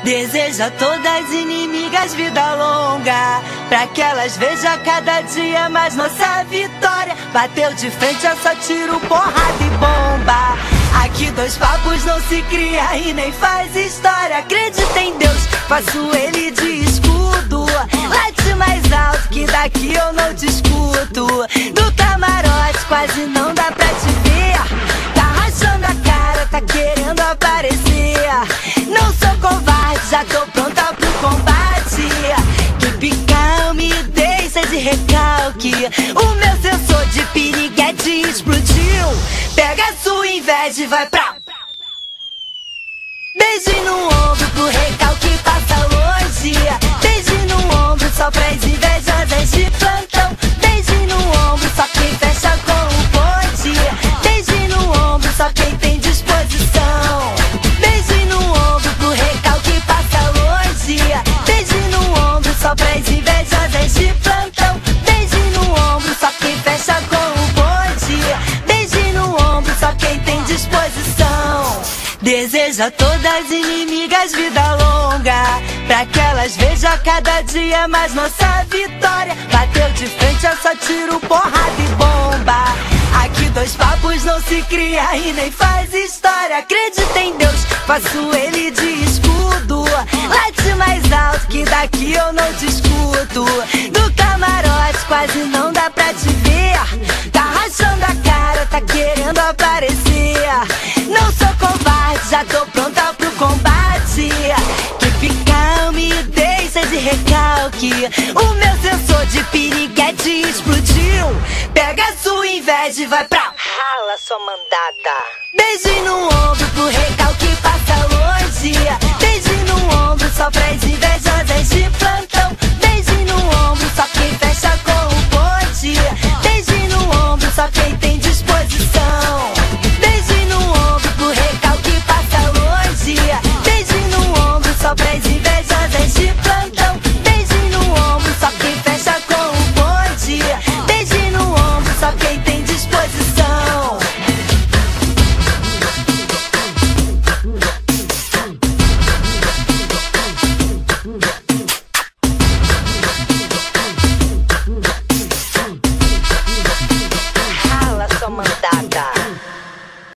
Desejo a todas as inimigas vida longa, pra que elas vejam cada dia mais nossa vitória. Bateu de frente, é só tiro, porrada e bomba. Aqui dois papos não se cria e nem faz história. Acredita em Deus, faço ele de escudo. Late mais alto que daqui eu não te escuto. Do camarote quase não dá pra te ver. Tá rachando a cara, tá querendo aparecer. Não sou covarde, já tô pronta pro combate. Que calmidez é de recalque. O meu sensor de piriguete explodiu. Pega a sua inveja e vai pra... Beijo no ombro pro recalque passa longe. Beijo no ombro só pras invejosas de plantão. Beijo no ombro só quem fecha com o bonde. Beijo no ombro só quem tem disposição. Beijo no ombro pro recalque passa longe. Beijo no ombro só pras invejosas de plantão. Beijo no ombro só quem fecha com o bonde. Beijo no ombro só quem tem disposição. Desejo a todas as inimigas vida longa, pra que elas vejam cada dia mais nossa vitória. Bateu de frente, é só tiro, porrada e bomba. Aqui dois papos não se cria e nem faz história. Acredita em Deus, faço ele de escudo. Late mais alto que daqui eu não te escuto. Do camarote quase não dá pra te ver. Tá rachando a cara, tá querendo aparecer. Não sou covarde, já tô pronta pro combate. Que calmidez é de recalque. O meu sensor de piriguete explodiu. Pega a sua inveja e vai pra... Rala sua mandada. Beijo no ombro pro recalque.